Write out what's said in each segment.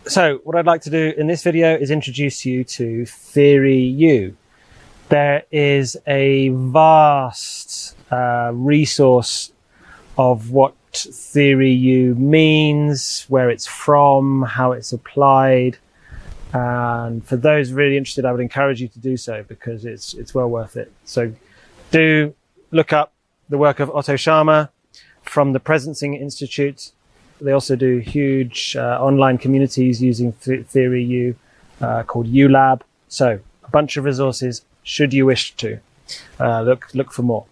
So what I'd like to do in this video is introduce you to Theory U. There is a vast resource of what Theory U means, where it's from, how it's applied. And for those really interested, I would encourage you to do so because it's well worth it. So do look up the work of Otto Scharmer from the Presencing Institute. They also do huge online communities using Theory U called ULab. So a bunch of resources should you wish to. Look for more.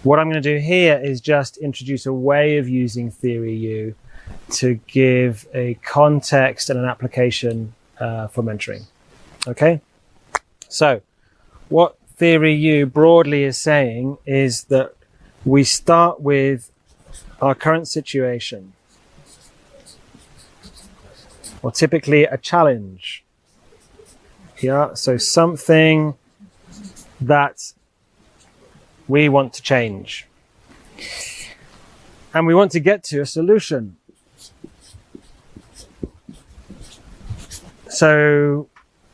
What I'm going to do here is just introduce a way of using Theory U to give a context and an application for mentoring. Okay? So what Theory U broadly is saying is that we start with our current situation, or typically a challenge. Yeah, so something that we want to change. And we want to get to a solution. So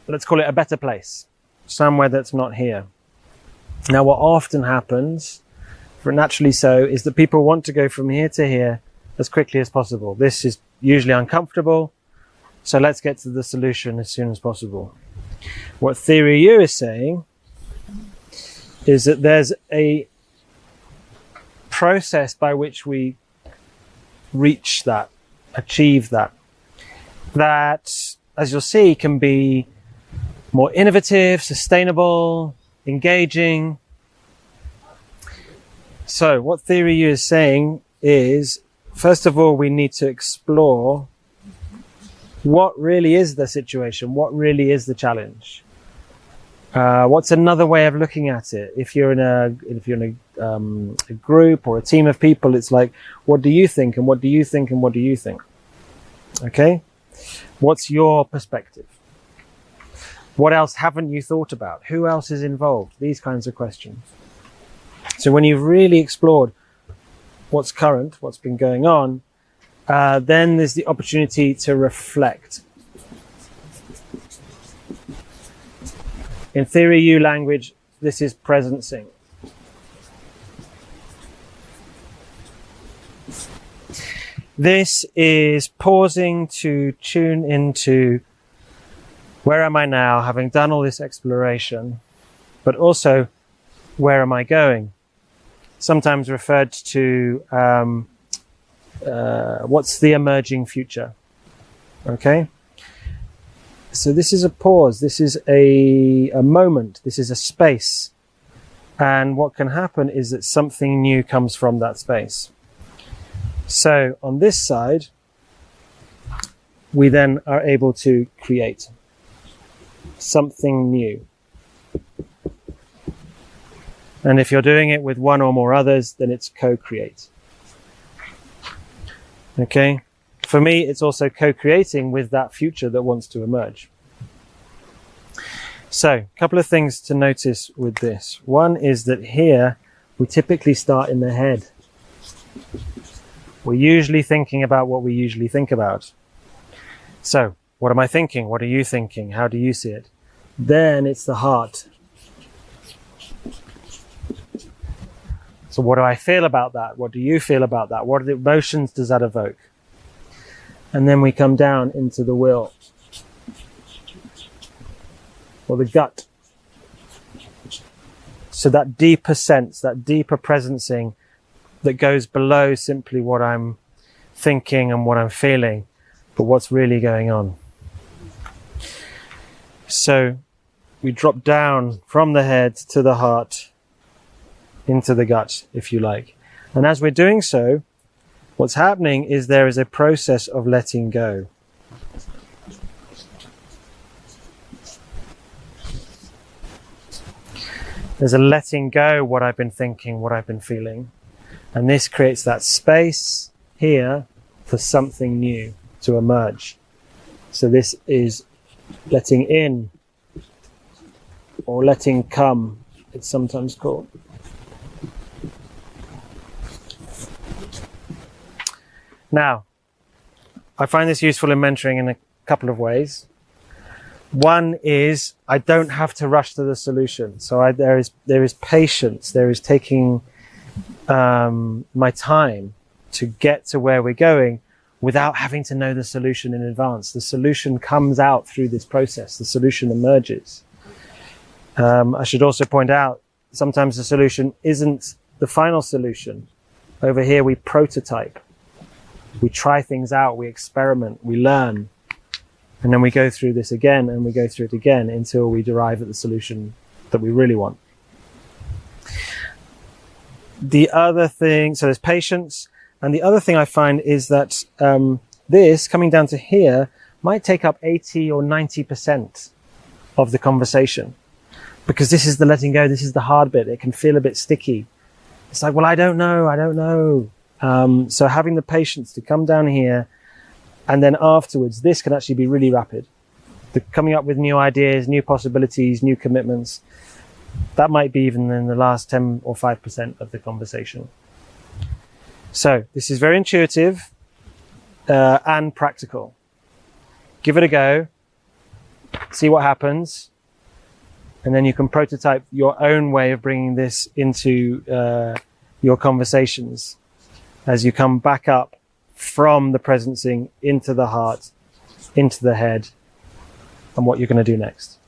let's call it a better place, somewhere that's not here. Now, what often happens, for naturally so, is that people want to go from here to here as quickly as possible. This is usually uncomfortable. So let's get to the solution as soon as possible. What Theory U is saying is that there's a process by which we reach that, achieve that, as you'll see, can be more innovative, sustainable, engaging. So what Theory U is saying is, first of all, we need to explore what really is the situation? What really is the challenge? What's another way of looking at it? If you're in a group or a team of people, it's like, what do you think? And what do you think? And what do you think? Okay. What's your perspective? What else haven't you thought about? Who else is involved? These kinds of questions. So when you've really explored what's current, what's been going on, then there's the opportunity to reflect. In Theory U language, this is presencing. This is pausing to tune into where am I now, having done all this exploration, but also where am I going? Sometimes referred to what's the emerging future? Okay. So this is a pause. This is a moment. This is a space. And what can happen is that something new comes from that space. So on this side, we then are able to create something new. And if you're doing it with one or more others, then it's co-create. Okay. For me, it's also co-creating with that future that wants to emerge. So, a couple of things to notice with this. One is that here, we typically start in the head. We're usually thinking about what we usually think about. So, what am I thinking? What are you thinking? How do you see it? Then it's the heart. So what do I feel about that? What do you feel about that? What emotions does that evoke? And then we come down into the will, or the gut. So that deeper sense, that deeper presencing that goes below simply what I'm thinking and what I'm feeling, but what's really going on. So we drop down from the head to the heart, into the gut, if you like. And as we're doing so, what's happening is there is a process of letting go. There's a letting go what I've been thinking, what I've been feeling. And this creates that space here for something new to emerge. So this is letting in, or letting come, it's sometimes called. Now, I find this useful in mentoring in a couple of ways. One is I don't have to rush to the solution. So there is patience. There is taking my time to get to where we're going without having to know the solution in advance. The solution comes out through this process. The solution emerges. I should also point out, sometimes the solution isn't the final solution. Over here, we prototype. We try things out, we experiment, we learn. And then we go through this again, and we go through it again until we derive at the solution that we really want. The other thing, so there's patience. And the other thing I find is that this, coming down to here, might take up 80 or 90% of the conversation. Because this is the letting go, this is the hard bit. It can feel a bit sticky. It's like, well, I don't know. So having the patience to come down here, and then afterwards, this can actually be really rapid. Coming up with new ideas, new possibilities, new commitments, that might be even in the last 10 or 5% of the conversation. So this is very intuitive and practical. Give it a go, see what happens, and then you can prototype your own way of bringing this into your conversations as you come back up from the presencing into the heart, into the head, and what you're going to do next.